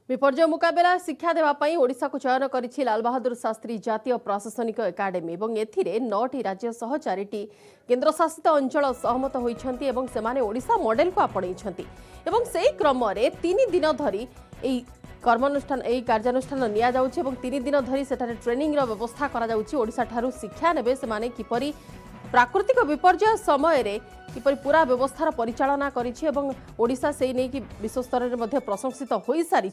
विपर्य मुकाबला शिक्षा देवाई ओडिशा को चयन करिछि लाल बहादुर शास्त्री जातीय प्रशासनिक एकाडेमी और एथिरे 9टी राज्य सह 4टी केन्द्रशासित अंचल सहमत होइछन्ति एवं सेमाने ओडिशा मॉडल को आपणैछन्ति एवं सेही क्रम रे 3 दिन धरी एई कर्मानुष्ठान एई कार्यानुष्ठान निया जाउछि एवं 3 दिन धरी सेठारे ट्रेनिंग रो व्यवस्था करा जाउछि। ओडिशा ठारू शिक्षा नेबे सेमाने किपरि प्राकृतिक विपर्य समय रे किपरि पूरा व्यवस्थार परिचालना करिछि एवं ओडिशा से नहीं कि विश्व स्तर में प्रशंसित हो सारी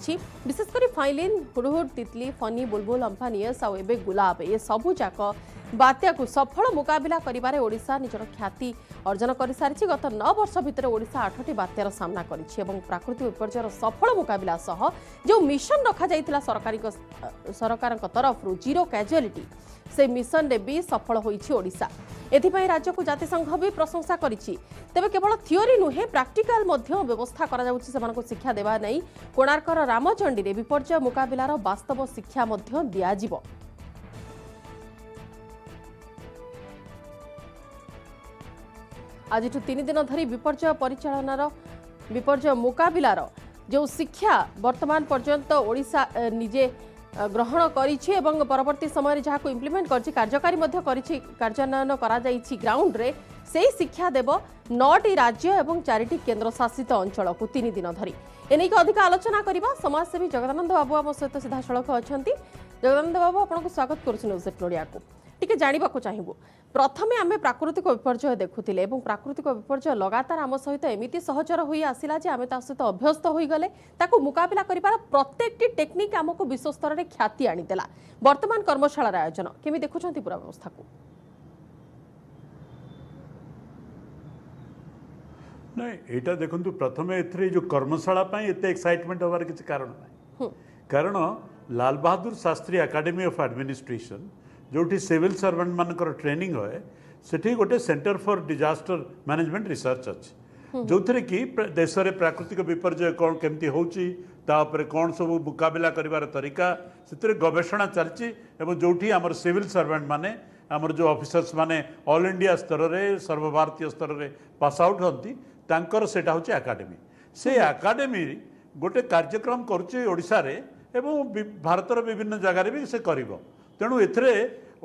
विशेषकर फाइलिन हुडहुड तितली फनी बुलबुल अम्फानियस आउ एबे गुलाब ये सबू जाक बात्या को सफल मुकाबला करिबारे ओडिशा निजर ख्याति अर्जन कर सारी। गत 9 वर्ष भितर ओडिशा 8टी बात्यार सामना करिछि एवं प्राकृतिक विपर्यर सफल मुकाबला सह जो मिशन रखा जाइतिला सरकार तरफ जीरो कैजुअलिटी से मिशन रे भी सफल होइछि ओडिशा। एथिपाई राज्य को जातिसंघ भी प्रशंसा करिछि। तेबे केवल थियोरी नुहे प्राक्टिकल मध्य व्यवस्था करा जाउछि सेमानको शिक्षा देबा नै कोणार्कर रामचंडी रे विपर्य मुकाबलार वास्तव शिक्षा मध्य दिया जिवो। आज 3 दिन धरी विपर्य परिचालनार विपर्य मुकाबलार जो शिक्षा वर्तमान पर्यंत ओडिशा निजे ग्रहण करिछि एवं परवर्ती समय जहाँ को इम्प्लीमेंट करछि कार्यकारी मध्य करिछि कार्यान्वयन करा जाइछि ग्राउंड रे से शिक्षा देव 9टी राज्य एवं 4टी केन्द्रशासित अंचल को 3 दिन धरी एनेक अधिक आलोचना करबा। समाजसेवी जगदानंद बाबू आम सहित सीधा सड़क अछंती। जगदानंद बाबू आपको स्वागत करुछु न्यूज़ 8 नोडिया को। टिके जानिबा को चाहिबो प्रथमे आमे प्राकृतिक विपर्य देखुथिले एवं प्राकृतिक विपर्य लगातार आम सहित एमिति सहचर होई आसिला जे आमे ता सहित अभ्यस्त होई गले ताको मुकाबला करिबार प्रत्येकटी टेक्निक आमको विश्व स्तर रे ख्याति आनिदेला। वर्तमान कर्मशाला आयोजन केमि देखुछंती पूरा व्यवस्था को? नहीं एटा देखंतु प्रथमे एथरे जो कर्मशाला पई एते एक्साइटमेंट होबार किछ कारण नै कारण Lal Bahadur Shastri academy of administration जोठी सिविल सर्वेंट मानकर ट्रेनिंग होए सेठी गोटे centre for disaster management research अच्छी जो थे कि देश में प्राकृतिक विपर्य कौन केमती होची तापर कौन सब मुकाबला करिवार तरीका से गवेषणा चलती जोठी आमर सिविल सर्वेंट माने आमर जो ऑफिसर्स माने ऑल इंडिया स्तर रे सर्वभारतीय स्तर रे पास आउट होती तांकर सेटा होची एकेडमी से एकेडमी गोटे कार्यक्रम करुचे ओडिशा रे एवं भारतर विभिन्न जगार भी से करिवो। तेणु एथरे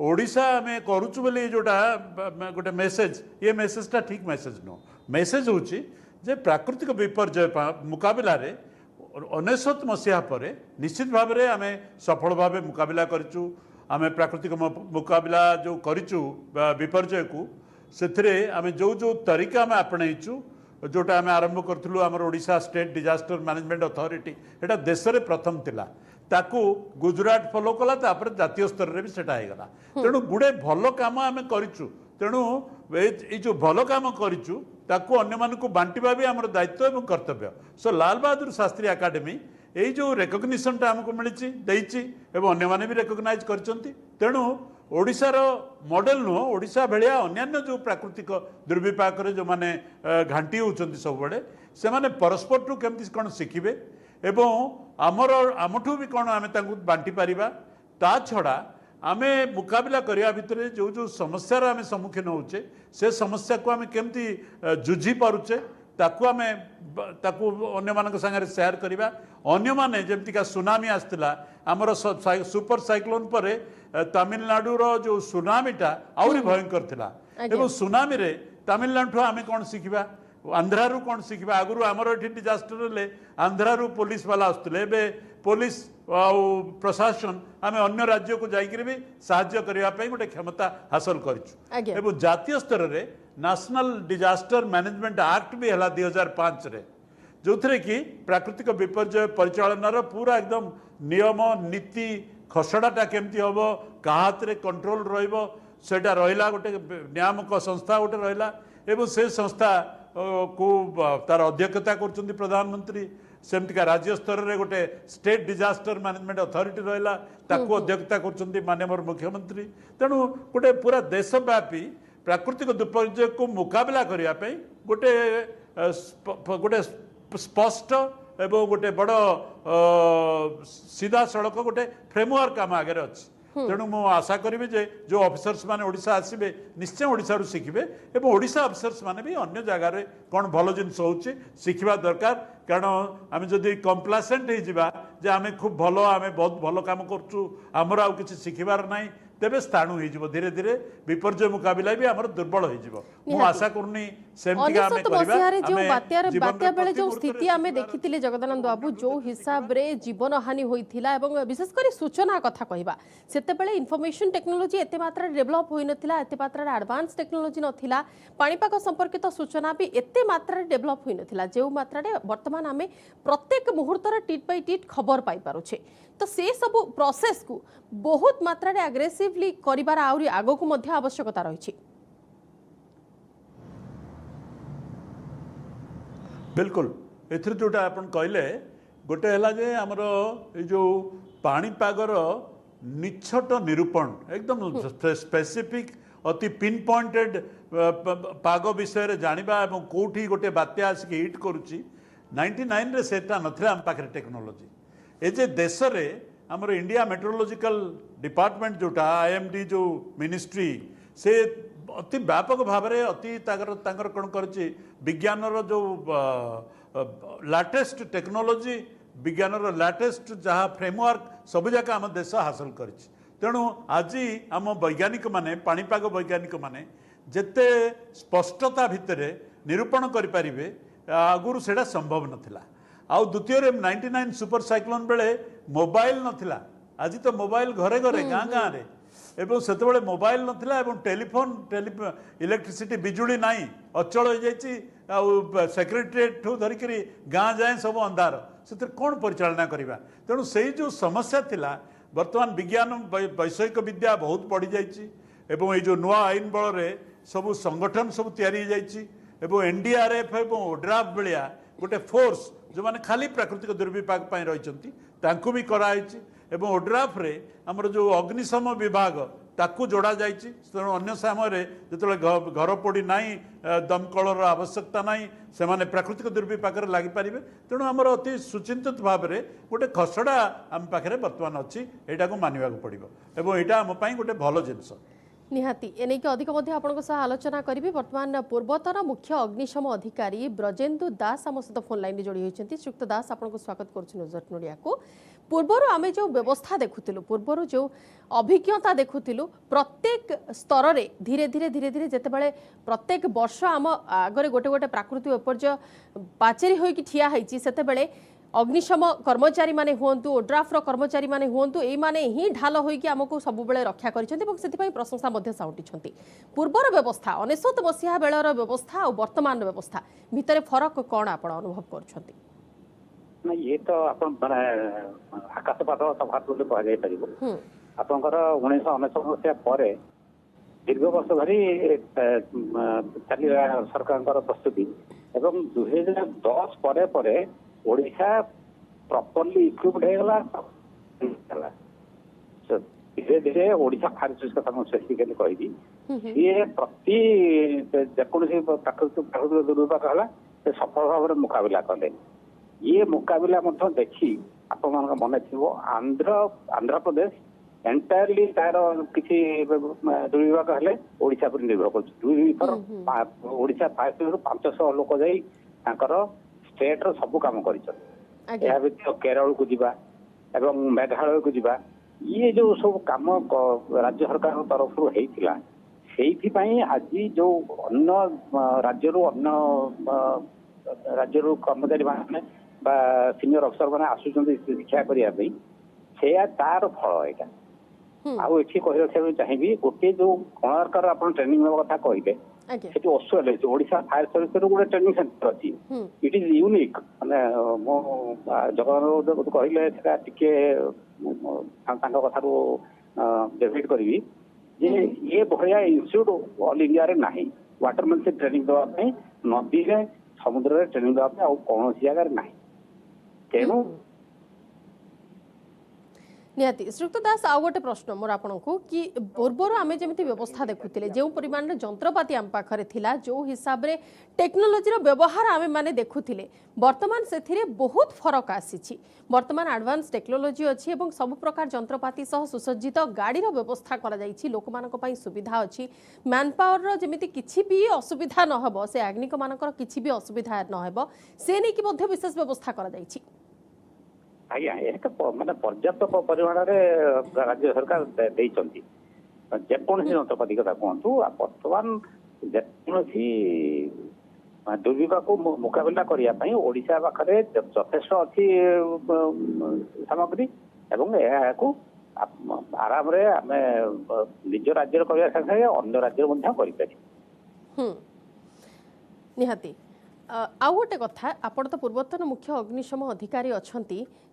ओडिशा आमे करूचु बोली जोटा गोटे मेसेज ये मेसेजटा ठीक मेसेज नो मेसेज होची जे प्राकृतिक विपर्य मुकाबला रे 19 मसीहा पर निश्चित भाव में आमे सफल भाव मुकाबला करिचु। आमे प्राकृतिक मुकाबला जो करिचु विपर्य को सेथरे आमे जो जो तरीका आमे आपणैचु जोटा आमे आरंभ करथुलु हमर Odisha state disaster management authority एटा देश रे प्रथम थिला ताकू गुजरात फॉलो कला तापर जातीय स्तर रे भी सेटा आइगला। तेणु गुडे भल काम आमे करिचु तेणु ए जो भल काम करिचु ताकू अन्य मानकु बांटिबा भी हमर दायित्व एवं कर्तव्य। सो लाल बहादुर शास्त्री एकेडमी ए जो रेकग्निशन टा हमको मिलिछि देइछि एवं अन्य माने भी रेकग्नाइज करचंती। तेणु ओडिशार मॉडल नुह ओडिशा भलिया अन्यान्य जो प्राकृतिक दुर्विपाक जो माने घांटी होचंती सब बड़े से माने परस्पर टू केमती कोन शिखिबे एवं आमर आमठू भी कौन आम बांटी पारिबा। ता छड़ा आमे मुकाबला करिया भितरे जो जो समस्यार आमे सम्मुखीन होचे से समस्या को आमे केमती जुझी पारुचे ताकू आमे ताकू अन्य मानक संगे शेयर करिबा। अन्य माने जेमतिका सुनामी आस्तिला आमर सुपर साइक्लोन पर तमिलनाडु रो जो सुनामीटा आउरी भयंकर थिला एवं सुनामी रे तमिलनाडु आमे कौन शिखिबा आंध्रारू कौन शिखा आगुरी आमर ये डिजास्टर आंध्रारू पुलिस वाला आसुले पुलिस प्रशासन आम अन्य राज्य को जाकर भी साहाय्य करने गोटे क्षमता हासिल करूँ। जातीय स्तर में नेशनल डिजास्टर मैनेजमेंट एक्ट भी है 2005 रे जो थे कि प्राकृतिक विपर्य परिचालनार पूरा एकदम नियम नीति खसड़ाटा केमती हम क्या हाथ में कंट्रोल रहा रहा गोटे नियामक संस्था गोटे रहा एवं से संस्था को तार अध्यक्षता कर प्रधानमंत्री सेमतिका राज्य स्तर में गोटे स्टेट डिजास्टर मैनेजमेंट अथॉरिटी रहा ताकू अध्यक्षता कर माननीय मुख्यमंत्री। तेणु गोटे पूरा देशव्यापी प्राकृतिक विपर्य को मुकाबला करने गोटे गोटे स्पष्ट एवं गोटे बड़ सीधा सड़क गोटे फ्रेमवर्क आम आगे अच्छी तेणु मु आशा करी जे जो ऑफिसर्स माने ओडिशा आसीबे निश्चय ओडिशा रु शिखिबे एवं ओडिशा ऑफिसर्स माने भी अन्य जगह रे कोन भलो जिंस होउची शिखिबा दरकार कारण आमे जदी कम्प्लासेंट हे जिबा जे आमे खूब भलो आमे बहुत भलो काम करछु हमर आउ किछि शिखिबार नाही तेबे स्थाणु हो धीरे धीरे विपर्य मुकाबिला भी आमर दुर्बल हो मु आशा करनी सेमतिका आमे करिबा जो बात्या बेले जो स्थिति आमे देखिथिले जगदानंद बाबू जो हिसाब रे जीवन हानि होइथिला एवं विशेष करी सूचना कथा कहिबा सेते बेले इन्फॉर्मेशन टेक्नोलॉजी एते मात्रा डेवलप होई नथिला एते मात्रा एडवांस टेक्नोलॉजी नथिला पाणीपाग संपर्कित सूचना भी एते मात्रा डेवलप होई नथिला जे मात्रा रे वर्तमान आमे प्रत्येक मुहूर्त रे टिट बाय टिट खबर पाई पारुछे तो से सब प्रोसेस को बहुत मात्रा रे एग्रेसिवली करिबार आउरी आगो को मध्य आवश्यकता रही। बिल्कुल एथि जोटा अपन कहले गोटे है जे आमर जो पाणीपागर निछट निरूपण एकदम स्पेसिफिक अति पिन पॉइंटेड पाग विषय जानिबा एवं कोठी गोटे बात्या आसिक हिट करुची 99 रे सेटा नथिला हम पाखरे टेक्नोलॉजी एजे देश रे हमर इंडिया मेट्रोलॉजिकल डिपार्टमेंट जोटा आईएमडी जो मिनिस्ट्री से अति व्यापक भाव में अति ताकर कौन करछि विज्ञान रो जो लेटेस्ट टेक्नोलॉजी विज्ञान रो लेटेस्ट जहाँ फ्रेमवर्क सब जाक आम देश हासिल करिछि तेणु आज आम वैज्ञानिक माने पाणीपाग वैज्ञानिक माने जेते स्पष्टता भितर निरूपण करि परिबे आगुरु सेटा संभव नथिला आउ द्वितीय 99 सुपर साइक्लोन बेले मोबाइल नथिला आज तो मोबाइल घरे घरे गाँ गाँ रे एवं सेतबेले मोबाइल नथिला एवं टेलीफोन इलेक्ट्रिसिटी बिजुली नाही अचल हो जाइछि आउ सेक्रेटरीएट ठू धरिकरी गाँ जाए सब अंधार से कौन परिचालना करवा तेणु से जो समस्या थिला वर्तमान विज्ञान वैषयिक विद्या बहुत बढ़ी जाइछि एवं ये जो नुआ आईन बल रे सब संगठन सब तैयारी हो जाइछि एवं एनडीआरएफ एवं ओड्राफ भलिया गोटे फोर्स जो माने खाली प्राकृतिक दुर्विपाक रही तांकु भी कराई एवं ओड्राफ रे हमर जो अग्निशम विभाग ताकू जोड़ा जाइछि तेणु अन्य समय जो घर पोड़ी नाई दमकलर आवश्यकता नाई से माने प्राकृतिक दुर्विपाक लगी पारे तेणु आमर अति सुचिंतित भाव में गोटे खसड़ा आम पाखे बर्तमान अच्छी यहाँ को मानवा पड़ो एवं यहाँ आम गोटे भल जिनस निहाती एने के अधिक मध्य आपनको सह आलोचना करी वर्तमान पूर्वतन मुख्य अग्निशम अधिकारी ब्रजेंदु दास आम सहित फोन लाइन जोड़ी होती श्रीयुक्त दास आपको स्वागत करुँ नजर नोडिया को पूर्वर आम जो व्यवस्था देखुलु पूर्वर जो अभिज्ञता देखुलु प्रत्येक स्तर रे धीरे धीरे धीरे धीरे जितेबाला प्रत्येक वर्ष आम आगे गोटे गोटे प्राकृतिक विपर्य पाचेरी होइकी ठिया होइछि सेतेबेले अग्निशम कर्मचारी माने हुंतु ओड्राफ्र कर्मचारी माने हुंतु एई माने ही ढाल होइकी आमको सब बेले रक्षा करिसेंति एवं सेति प्रशंसा मध्य साउटिछंती पूर्वर व्यवस्था 19 मसीहा बेलर व्यवस्था और वर्तमान व्यवस्था भितरे फरक कोन आपण अनुभव करछंती ना ये तो अपन माने आकाश पाताल तफात बोली कह जाय परिबो आपनकर 1919 मसीहा परे दीर्घ वर्ष धरी चली सरकार प्रस्तुति एवं 2010 परे परे ओडिशा प्रॉपर्ली इक्विप्ड हेगला धीरे धीरे ओडिशा फायर सर्विस कथा स्पेसिफिकली कहि ये प्रति जेकोसी प्राकृतिक दुर्विपाक है सफल भाव में मुकाबला कले ये मुकाबला देखी आपण मन थो आंध्र प्रदेश एंटायरली तार किसी दुर्विपाक हेले ओडिशा पर निर्भर कर ओडिशा फायर सर्विस 500 लोक जाई स्टेट रो सब काम कर केरल को जीवा एवं मेघालय को जीवा ये जो सब काम राज्य सरकार तरफ होता से आज जो अन्य राज्य राज्य कर्मचारी मैंने सीनियर अफसर मैंने आसुच्च शिक्षा करने से तार फल यहाँ आउ ये कही रखा चाहिए गोटे जो कोणार्कर आप ट्रेनिंग कथा कहले सेठी ऑस्ट्रेलिया है ओडिशा फायर सर्विस रो गोटे ट्रेनिंग सेंटर अछि इट इज यूनिक माने मो जगन कहले सेटा टिके तांका कथा रो डेविड करबी जे ये भया इंस्टीट्यूट ऑल इंडिया रे नाही वाटरमैन से ट्रेनिंग दवा पे नदी रे समुद्र रे ट्रेनिंग दवा पे आ कोन जगह रे नाही तेनु निहाती श्रीयुक्त दास आउ गोटे प्रश्न मोर आपको कि पूर्वर आम जमी व्यवस्था देखुले जो परिमाण जंत्रपाति आम पाखे थिला जो हिसाब से टेक्नोलोजी व्यवहार आम मैंने देखुले वर्तमान से बहुत फरक आसी वर्तमान एडवांस टेक्नोलोजी अच्छी और सब प्रकार जंत्रपाति सह सुसज्जित गाड़ी व्यवस्था लोक मान सुविधा अच्छी मैन पावर जमी किसी भी असुविधा नहब से आग्निक मानकर किसी भी असुविधा नहब से नहीं कि विशेष व्यवस्था कर आज्ञा माने पर्याप्त परिमाण राज्य सरकार देइछंती जेकोसी जंत्रपाति कथा कहतु बर्तमान जेकोसी दुर्विपाक को मुकाबला करने ओडिशा पाखे यथेष्ट अच्छी सामग्री एवं यह आराम आम निज राज्य करने संगे अन्य राज्य निहाती आउ गोटे कथा आपण तो पूर्वतन मुख्य अग्निशम अधिकारी अच्छा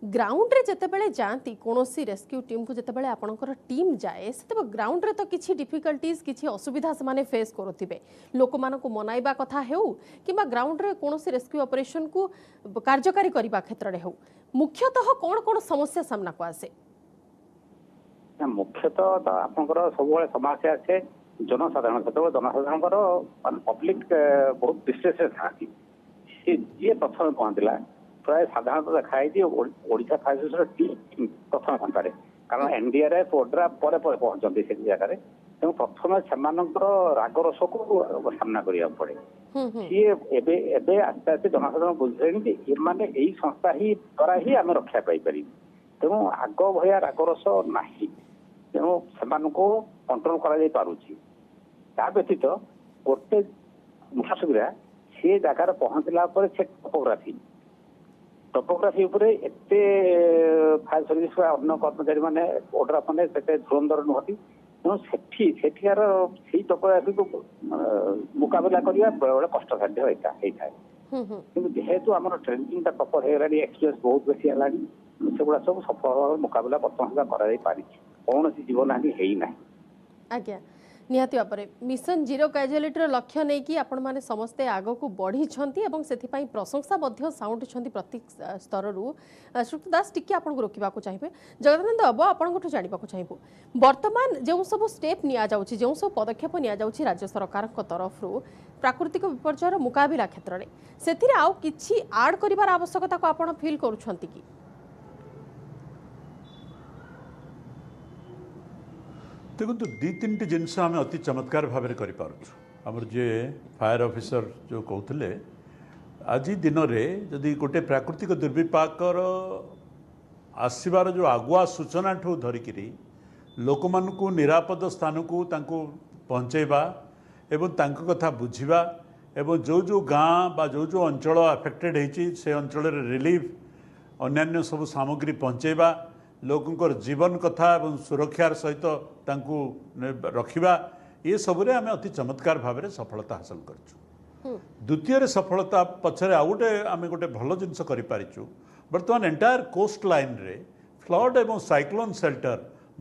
ग्राउंड रे जितेबाला जाती कौन रेस्क्यू टीम को जितेबाला आपणकर टीम जाए से ग्राउंड रे तो किसी डिफिकल्टीज किसी असुविधा से फेस करुवे लोक मान मनाइबा कथा हो कि ग्राउंड रे कौन रेस्क्यू ऑपरेशन को कार्यकारी करने क्षेत्र में हो मुख्यतः कौन कौन समस्या सामना को आसे मुख्यतः तो आपंकर सब समस्या आसे जनसाधारण जो जनसाधारण पब्लिक बहुत डिस्ट्रेस था जी प्रथम पहुंचला प्राय साधारणतः देखाई ओडिशा फायर सर्विस टीम प्रथम घंटे कारण एनडीआरएफ ओड्रा पर पहुंचती से जगह तेणु प्रथम से राग रस को सामना करा पड़े सी आस्ते आस्ते जनसाधारण बुझे एमाने यही संस्था ही द्वारा ही आम रक्षा पाइपर तेणु आग भया राग रस ना तेणु से कंट्रोल कर व्यतीत गोटे मुख्य सुविधा सी जगार पहुंचला से टोपोग्राफी एते फायर सर्विस अन्य कर्मचारी मैंने ओड्रा मैंने धुरंधर नुहति तेणु सेठिकार टोपोग्राफी को मुकाबला करने बेले कष्टसाध्य होता है कि जेहेतु आम ट्रेनिंग प्रपर हो एक्सपीरियंस बहुत बेसी है सेगुड़ा सब सफल मुकाबला बर्तमान सुधा कौन जीवनहानि है ना आज्ञा निहाती भाव मिशन जीरो कैजुअलिटी लक्ष्य नहीं कि आपण मैंने समस्ते आग को बढ़ी से प्रशंसा साउंड प्रति स्तर श्रुत दास टी आपको रोकवा चाहिए जगदानंद बाबू आपको जानवा चाहिए बर्तमान जो सब स्टेप नि जो सब पदक्षेप नि राज्य सरकार तरफ प्राकृतिक विपर्ययर मुकाबला क्षेत्र में से आउ कि आड कर आवश्यकता को आप फिल करुँच कि देखो दी तीन जिनस आम अति चमत्कार भाव में करमर जे फायर ऑफिसर जो कहते आज दिन में जदि गोटे प्राकृतिक दुर्विपाकर आसबार जो आगुआ सूचना ठू धरिकी लोक मान निरापद स्थान को पहुँचेबा एवं तांको कथा बुझा एवं जो जो गाँ बा जो जो अंचल अफेक्टेड होती से अंचल रिलीफ अन्यान्य सब सामग्री पहुँचेबा लोकंर जीवन कथा एवं सुरक्षार सहित तांकु रखिबा ये सबुरे आम अति चमत्कार भाव में सफलता हासिल कर द्वितीय सफलता पछरे आउ गोटे आम गोटे भल जिनस करिपारिचु बर्तमान एंटायर कोस्ट लाइन रे फ्लड एवं साइक्लोन शेल्टर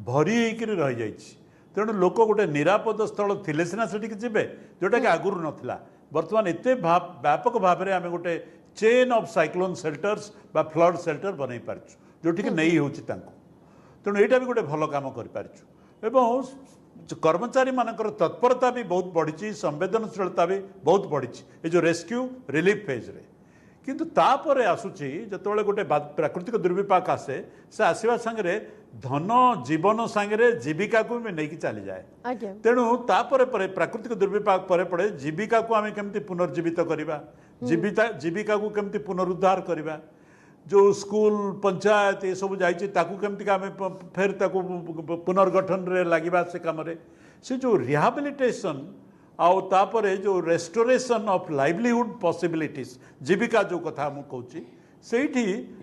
भरी होकर रही जाइछि तेणु लोक गोटे निरापद स्थल थिले सिना सेठिक जिबे जोटा कि आगुरु नथिला बर्तमान एते व्यापक भाव में आम गोटे चेन ऑफ साइक्लोन शेल्टर्स बा फ्लड शेल्टर बनई पारछु जोटि नहीं हो तेणु यहाँ भी गोटे भल कम कर कर्मचारी मानकर तत्परता भी बहुत बढ़ी संवेदनशीलता भी बहुत बढ़ी ये जो रेस्क्यू रिलीफ फेज रे किंतु तापर आसूची जो गोटे प्राकृतिक दुर्विपाक आसे से आसवा सांगे धन जीवन सांगे जीविका को भी नहीं चली जाए तेणु तापर प्राकृतिक दुर्विपाक पर पड़े जीविका को आम केमती पुनर्जीवित करवा जीविका को केमती पुनरुद्धार करवा जो स्कूल पंचायत ये सब जामती आम फेर पुनर्गठन रे लगे से कम से जो रिहाबिलिटेशन आउ तापरे जो रेस्टोरेशन ऑफ लाइवलीहुड पॉसिबिलिटीज जीविका जो कथा हम कहूँ से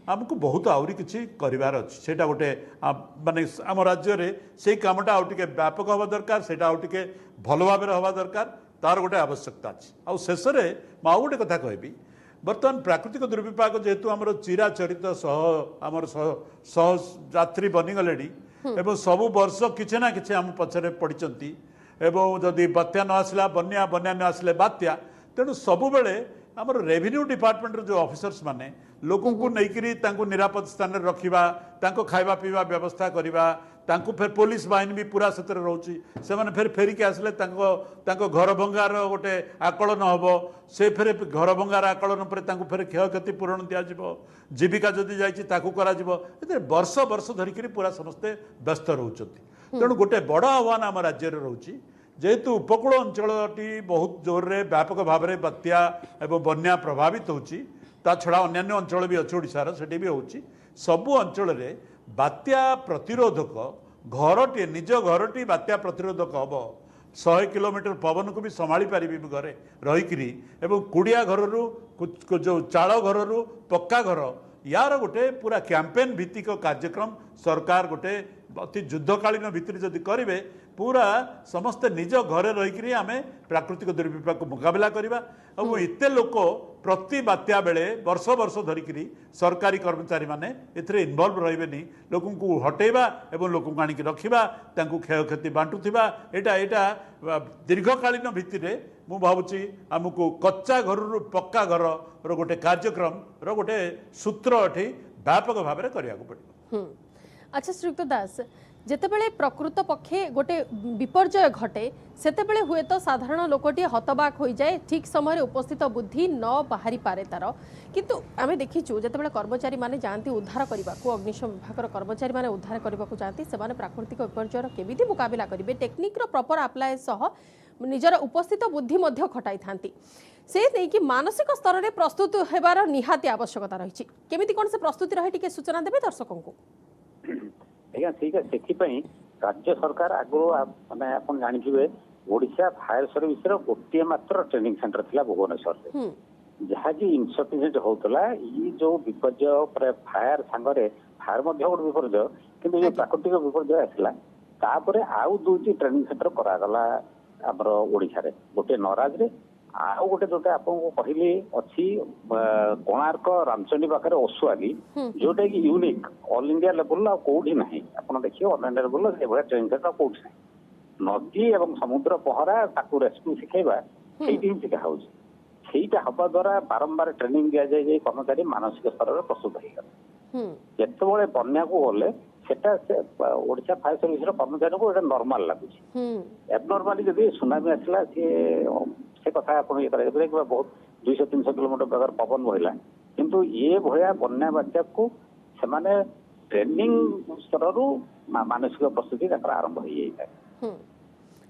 आमको बहुत आहरी किसी करार अच्छी से गोटे माने आम राज्य में से कमटा आउ टे व्यापक हवा दरकार से आउ टे भल भाव हवा दरकार तार गोटे आवश्यकता अच्छी आउ शेष में आउ गोटे कथा कहबी बर्तमान प्राकृतिक दुर्विपाक जेहेतु आमर चिराचरित आमर सहयात्री बनीगले एवं सबु वर्ष किसी ना कि आम पछरे पड़ती एवं जदि बात्या न आसला बन्या बन्या न आसले बात्या तेणु सबुबले आमर रेवेन्यू डिपार्टमेंट जो ऑफिसर्स माने लोकों को नैकरी तांको निरापद स्थान रे रखिबा तांको खाइबा पीवा व्यवस्था करिबा तांको फिर पुलिस बाहिनी भी पूरा सतर रहउची से माने फिर फेरी के आसले तांको घर भंगार गोटे आकलन हबो से फिर घर भंगार आकलन पर तांको फिर क्षयक्षति पूरण दिया जिवो जीविका जदि जाइछि ताकू करा जिवो एते वर्ष वर्ष धरिकरी पूरा समस्ते व्यस्त रहउचती तेणु गोटे बड़ आह्वान आम राज्य रे रहउची जेहेतु उपकूल अंचलटी बहुत जोर रे व्यापक भाव में बात्या एवं बन्या प्रभावित होची ता छड़ा अन्य अंचल भी अच्छे ओडिशार सेठी भी होची सबु अंचल रे बात्या प्रतिरोधक घरटी निज घरटी बात्या प्रतिरोधक हम 100 किलोमीटर पवन को भी संभाली पारि घरे रहीकि एवं कुड़िया घर जो चाल घर पक्का घर यार गोटे पूरा कैंपेन भित्तिक कार्यक्रम सरकार गोटे अति युद्धकालीन भितर जदि करेंगे पूरा समस्ते निज घरे रहीकि आम प्राकृतिक दुर्विपाक को मुकाबला करवा और एत लोक प्रति बात्या बेले वर्ष वर्ष धरिकी सरकारी कर्मचारी माने एथिरे इनवॉल्व रहिबेनी लोकों को हटेबा एवं लोकों को आनिक रखिबा तांको क्षयक्षति बांटुथिबा एटा दीर्घकालीन भित्तिरे मु भावुची आमको कच्चा घर पक्का घर रो गोटे कार्यक्रम रो गोटे सूत्र एठी व्यापक भाव में करिया पड़िबो। अच्छा श्रीयुक्त दास जेतेबेले प्रकृत पक्षे गोटे विपर्जय घटे सेतेबेले हुए तो साधारण लोकटी हतबाक हो जाए ठीक समय उपस्थित बुद्धि न बाहरी पारे तार किंतु आमे देखिचु जेतेबेले कर्मचारी माने जानती उद्धार करबा को अग्निशम विभाग कर्मचारी माने उद्धार करबा को जानती सेमाने प्राकृतिक विपर्जय केमिति मुकाबला करिवे टेक्निक रो प्रॉपर अप्लाई सह निजर उपस्थित बुद्धि मध्य खटाई थांती से नहीं कि मानसिक स्तर में प्रस्तुत हेबार निहाती आवश्यकता रही केमिति कोन से प्रस्तुति रहे टिके सूचना देबे दर्शकों को। आज्ञा ठीक है से राज्य सरकार आगु माने आपन जानिथिबे ओडिशा फायर सर्विस रो गोटे मात्र ट्रेनिंग सेंटर थिला भुवनेश्वर रे जहाँ कि इनसफिशिएंट होतला ई जो विपर्जय पर फायर सांगरे फायर मध्य गोटे विपर्जय किंतु जो प्राकृतिक विपर्जय आसला तापरे आउ दुटी ट्रेनिंग सेंटर करा गला हमर ओडिशा रे गोटे नराज रे आउ गोटे जोटा आपको कहली अच्छी कोणार्क रामचंडी पाखे ओसुआली जोटा कि यूनिक ऑल इंडिया लेवल कौटी ना आप देखिए all India level training centre कौटी ना नदी और समुद्र पहरा ताकू रेस्क्यू शिखेबा से शिखा होटा हवा द्वारा बारंबार ट्रेनिंग दि जाए कर्मचारी मानसिक स्तर में प्रस्तुत हो जिते बन्या को गले ओडिशा फायर सर्विस कर्मचारी को नॉर्मल लगुच एबनॉर्मली जब सुनामी आसला से कथा आप बहुत 200-300 किलोमीटर बेगर पवन बहला किंतु ये भया बन्या बात्या को से ट्रेनिंग स्तर मानसिक प्रस्तुति आरंभ हो जाए।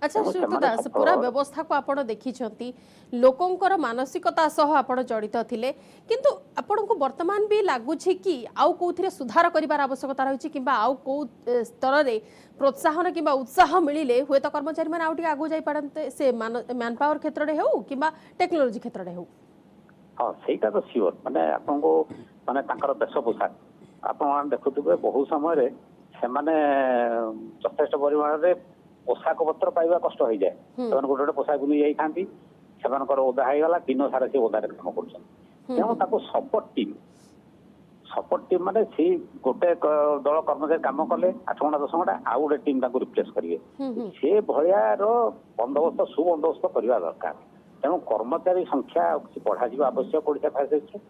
अच्छा श्रीयुक्त दास पूरा व्यवस्था को आपण देखिछंती लोकंकर मानसिकता सह आपण जड़ित थिले किंतु आपण को वर्तमान भी लागुछि कि आउ कोथिरे सुधार करिवार आवश्यकता रहिछि किबा आउ को स्तर रे प्रोत्साहन किबा उत्साह मिलिले हुए तो कर्मचारी माने आउटी आगु जाई पारंते से मैन पावर क्षेत्र रे हो किबा टेक्नोलॉजी क्षेत्र रे हो। हां सेटा तो सियोर माने आपन को माने तांकर देश पोशाक आपण देखुतबे बहुत समय रे से माने यथेष्ट परिमाण रे पोशाक पत्र पाइबा कष्ट हो जाए गोटे गोटे पोशाक नहीं जाती से ओदा होगा दिन सारा सी ओदारे काम कर सपोर्ट टीम माने सी गोटे दल कर्मचारी काम कले 8 घंटा 10 घंटा आउ गोटे टीम रिप्लेस करेंगे से भयार बंदोबस्त सुबंदोबस्त करवा दरकार तेणु कर्मचारी संख्या बढ़ा आवश्यक ओडिशा फायर सर्विस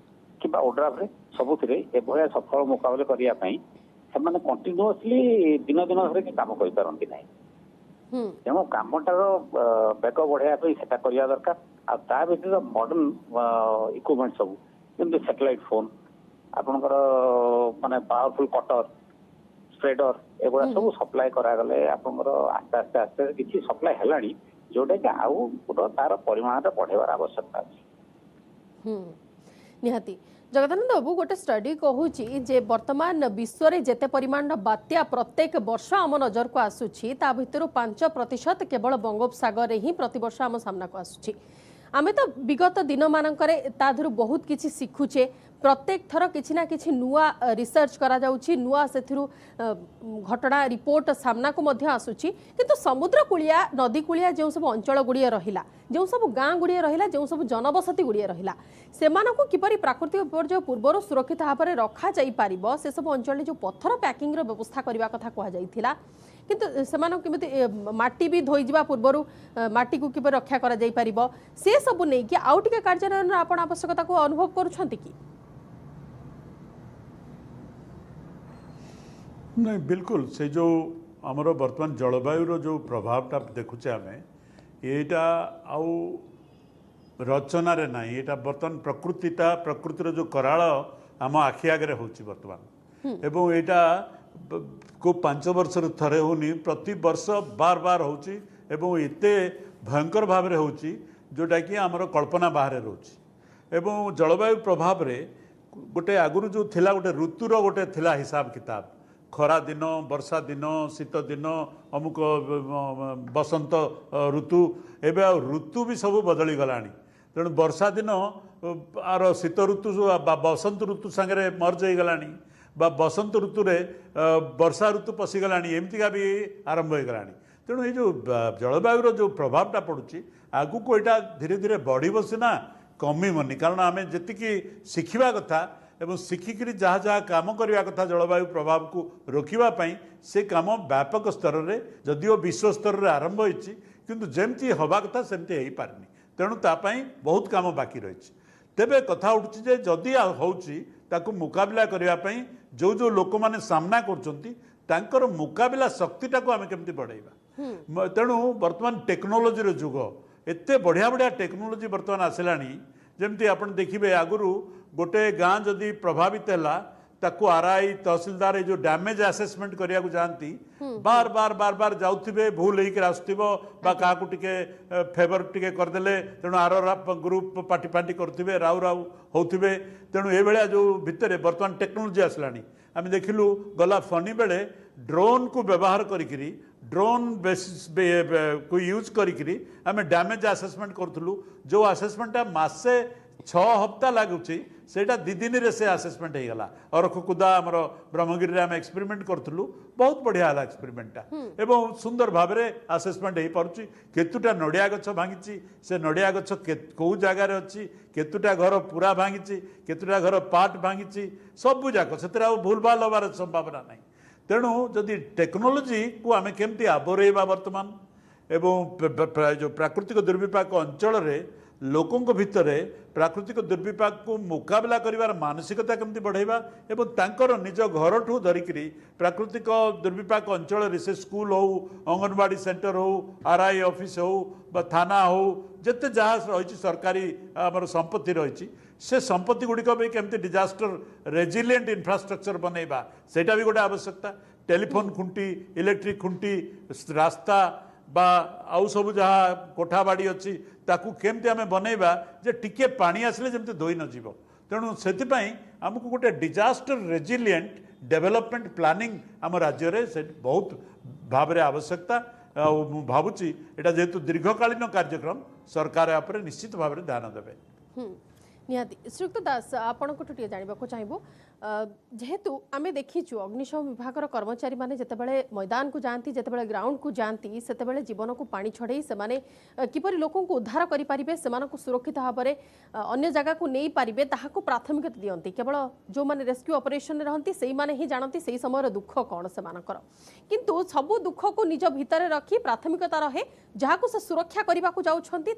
कि ओड्राफ सबुथिरे एभया सफल मुकाबला करने से कंटिन्यूअसली दिन दिन धरिक काम करपारती ना तेणु कमटार बेग बढ़ाई से करवा दरकार आ भर मॉडर्न इक्विपमेंट सब जमी सैटेलाइट फोन आपणकर माने पावरफुल कटर स्प्रेडर एगुड़ा सब सप्लाई करागले आपंकर आस्ते आस्ते आस्ते किसी सप्लाई है जोटा कि आउ तार परिमाण बढ़ेबार आवश्यकता अच्छी निहाती जगदानंद बाबू गोटे स्टडी कहूची जे वर्तमान विश्व रे जेते परिमाण बात्या प्रत्येक वर्ष आम नजर को आसुची ता भितर 5% केवल बंगोपसागर ही प्रति वर्ष आम सामना को आसुची आमे तो विगत दिन मानकरे ताधुरु बहुत किछि सिखुचे प्रत्येक थर किछि ना किछि नुआ रिसर्च करा जाउची नुआ सेथिरु घटना रिपोर्ट सामना को मध्य आसुची किंतु समुद्र कुलिया नदी कुलिया जो सब अंचल गुड़िए रहिला जो सब गाँ गुड़िए रहिला जो सब जनबसती गुड़िए रहिला सेमानकु किपरि प्राकृतिक विपर्जय पूर्व सुरक्षित भाव में रखा जाई पारिबो से सब अंचल जो पत्थर पैकिंग रो व्यवस्था करबा कथा कहा जाइथिला किंतु सेमानक केमिति माटी भी धोई जिबा पूर्वरु माटी को किपर रक्षा करा जाई परिबो से सब नै कि आउ टिके कार्यान्वयन आपण आवश्यकता को अनुभव करूछंती कि नहीं बिल्कुल से जो आमर वर्तमान जलवायु जो प्रभावटा देखुचे आम येटा आउ रचना रे ना ये बर्तमान प्रकृतिटा प्रकृतिर जो कराल आम आखि आगे होची बर्तमान एवं एटा को 5 वर्ष थरे होनी प्रति वर्ष बार बार होची एवं एते भयंकर भाव रे होची जोटा कि आमर कल्पना बाहर रोची एवं जलवायु प्रभाव रे गोटे आगुरु जो थिला गोटे ऋतुर गोटे थिला हिसाब किताब खरा दिन वर्षा दिन शीत दिन अमुक बसंत ऋतु एवं आ ऋतु भी सब बदली गलानी तेणु वर्षा दिन आर शीत ऋतु बसंत ऋतु सांगे मर्ज हो गलानी बसंत ऋतु रे वर्षा ऋतु पशिगलानी एमतीका भी आरंभ हो गलानी तेणु ये जो जलवायु जो प्रभावटा पड़ुची आगु को यहाँ धीरे धीरे बढ़ सीना कमिबनी कारण आम जी शिखा कथा एवं शिखिकी जहाँ जहाँ कम करने कथा जलवायु प्रभाव को रोकवाई से कम व्यापक स्तर में जदिओ विश्व स्तर में आरंभ होती किंतु जमती हवा कथा सेमती हो पारनी तेणु तापाई बहुत काम बाकी रही तेबे कथा उठुची जे जदि होउची ताकू मुकाबला करने जो जो लोक मैंने सामना कर मुकाबला शक्तिटा को आम केमती बढ़ाइबा तेणु वर्तमान टेक्नोलोजी जुग एते बढ़िया बढ़िया टेक्नोलोजी वर्तमान आसलानी जमती आपण देखिए आगुरु गोटे गाँ जदि प्रभावित है ताकू आरआई तहसीलदार ये जो डैमेज आसेसमेंट करने को जाती बार बार बार बार जाऊे भूल होकर आसुव क्या टिके फेवर टिके करदे तेणु आर ग्रुप पार्टी पार्टी करुवे राउ राउ होते तेणु ये भाया जो भितर बर्तमान टेक्नोलोजी आसलानी आम देखिलु गला फनी बेले ड्रोन को व्यवहार करी ड्रोन बेसिस को यूज करी आम डैमेज आसेसमेंट करूँ जो आसेसमेंटा मासे 6 हफ्ता लगुच से 2 दिन रे से आसेसमेंट हो गला और खुकुदा आमर ब्रह्मगिरी में आम एक्सपेरिमेंट करूँ बहुत बढ़िया है एक्सपेरिमेंटा एवं सुंदर भाव में आसेसमेंट हो पार्टी केतुटा नड़िया गछ भांगी से नड़िया गछ कौ जगार अच्छी केतुटा घर पूरा भांगी केतुटा घर पार्ट भांगी सबू जाक से भूल भाल हबार संभावना नहीं तेणु जदि टेक्नोलोजी को आम केमती आबरेबा वर्तमान एवं जो प्राकृतिक दुर्विपाक अंचल रे लोकों भितर प्राकृतिक दुर्विपाक को मुकाबला करिवार मानसिकता केमती बढ़ाइबा एवं तांकर निज घर ठू धरिकी प्राकृतिक दुर्विपाक अंचल से स्कूल हो अंगनवाड़ी सेंटर हो आरआई ऑफिस हो बा थाना हो जिते जहाँ रही सरकारी आमर संपत्ति रही से संपत्ति गुड़िक भी केमती डिजास्टर रेजिलिएंट इंफ्रास्ट्रक्चर बनइबा सेटा भी गोटे आवश्यकता टेलीफोन खुंटी इलेक्ट्रिक खुंटी रास्ता बा आउ सब जहाँ कोठा बाड़ी अच्छी ताकू केमती आम बनइबा जे टिके पानी आसले जमती धोई न जीव तेणु से आमको गोटे डिजास्टर रेजिलिएंट डेवलपमेंट प्लानिंग आम राज्य में से बहुत भाव में आवश्यकता भावुची एटा जेहेतु दीर्घकालीन कार्यक्रम सरकार आप निश्चित भाव में ध्यान देवे निहाती श्रीयुक्त दास आपण टे जानवाक चाहबू जेहेतु आम देखीचु अग्निशम विभाग कर्मचारी माने जितेबाला मैदान को जाती जितेबाला ग्राउंड को जाती से जीवन को पानी छड़े से किपरि लोकों को उद्धार करें से सुरक्षित भाव में अन्य जगह को नहीं पारे ताकू प्राथमिकता दियंती केवल जो मैंने रेस्क्यू ऑपरेशन रहती से मैंने ही जानती से समय दुख कौन से किंतु सबू दुख को निज भितर रखी प्राथमिकता रहे जहाँ को से सुरक्षा करने को जाती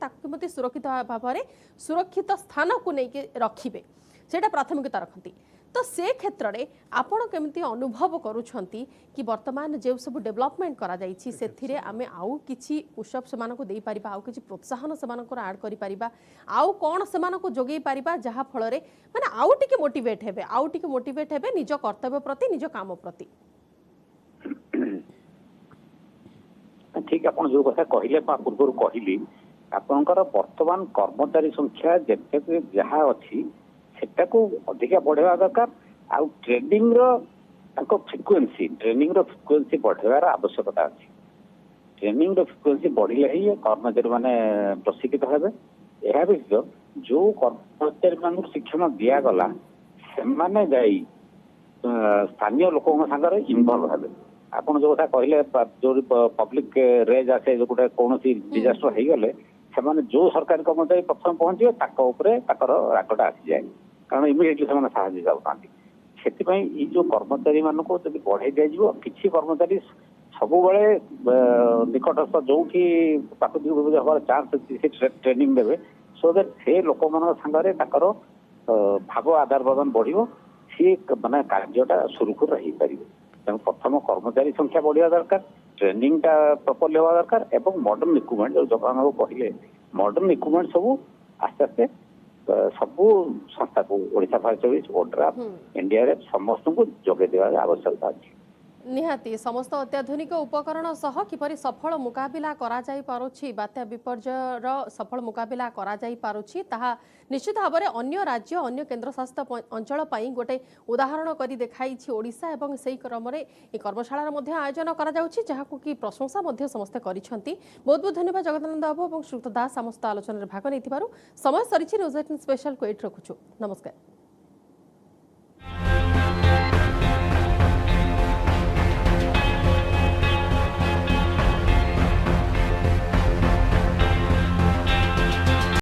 सुरक्षित भाव में सुरक्षित स्थान को लेकिन रखिए सेटा प्राथमिकता रखती तो से क्षेत्र में आपण केमती अनुभव करुछंती कि वर्तमान जो सब डेवलपमेंट करा जाइछि सेथिरे आमे आउ किछि पुशअप सेमान को देई परिबा आउ किछि प्रोत्साहन सेमान को ऐड करि परिबा आउ कोन सेमान को जोगेई परिबा जहा फल रे माने आउ टिके मोटिवेट हेबे निज कर्तव्य प्रति निज काम प्रति ठीक आपण जो कथा कहिले पूर्व कहली आपणकर वर्तमान कर्मचारी संख्या जेते जहाँ अच्छी सेटा को अधिक बढ़ेवा दरकार आउ ट्रेनिंग रो फ्रिक्वेन्सी बढ़ेवार आवश्यकता अच्छी ट्रेनिंग रो फ्रिक्वेन्सी बढ़िले ही कर्मचारी माने प्रशिक्षित हेबे यह व्यतीत जो कर्मचारी मान शिक्षण दिया गला से माने जाई स्थानीय लोकों सागर इनवॉल्व हेबे आपण जो कथा कहले जो पब्लिक रेज आसे जो गोटे कौन डिजास्टर हो गले से जो सरकारी कर्मचारी प्रथम पहुंचे रागटा आसी जाए कारण इमिडिएटली से साहय जाऊँ से जो कर्मचारी मान को बढ़ाई दिज्व किसी कर्मचारी ସବୁବେଳେ ନିକଟସ୍ଥ ଯୋଉଠି ପ୍ରାକୃତିକ ବିପର୍ଯ୍ୟୟ ହବାର ଚାନ୍ସ ଅଛି ସେ ଟ୍ରେନିଂ ଦେବେ ସୋ ଦ୍ୟାଟ ସେ ଲୋକମାନଙ୍କ ସାଙ୍ଗରେ ତାଙ୍କର ଭାବ ଆଦାନ ପ୍ରଦାନ ବଢିବ ସିଏ ମାନେ କାର୍ଯ୍ୟଟା ସୁରୁଖୁରୁରେ ହେଇପାରିବ। ତେଣୁ ପ୍ରଥମ କର୍ମଚାରୀ ସଂଖ୍ୟା ବଢିବା ଦରକାର, ଟ୍ରେନିଂଟା ପ୍ରପରଲି ହେବା ଦରକାର ଏବଂ ମଡର୍ଣ୍ଣ ଇକ୍ୟୁପମେଣ୍ଟ ଯୋଉ ଜଗନ୍ ବାବୁ କହିଲେ ମଡର୍ଣ୍ଣ ଇକ୍ୟୁପମେଣ୍ଟ ସବୁ ଆସ୍ତେ ଆସ୍ତେ ସବୁ ସଂସ୍ଥାକୁ Odisha fire service, ODRAF, NDRF ସମସ୍ତଙ୍କୁ ଯୋଗାଇ ଦେବାର ଆବଶ୍ୟକତା ଅଛି। निहाती समस्त अत्याधुनिक उपकरण सह किपरि सफल मुकाबिला करा जाई पारुछि बात्या विपर्ययर सफल मुकाबिला करा जाई पारुछि ताहा निश्चित भाव में अन्य राज्य अन्य केन्द्रशासित अंचल पई गोटे उदाहरण करी देखाइछि ओडिशा एवं सेही क्रम रे ए कर्मशाला मध्ये आयोजन करा जाउछि जहाकु कि प्रशंसा मध्ये समस्त गरिछंती। बहुत बहुत धन्यवाद जगदानंद बाबू और श्रुत दास समस्त आलोचना भाग नै समय सरिछि न्यूज 18 स्पेशल को एट रखुछु। नमस्कार।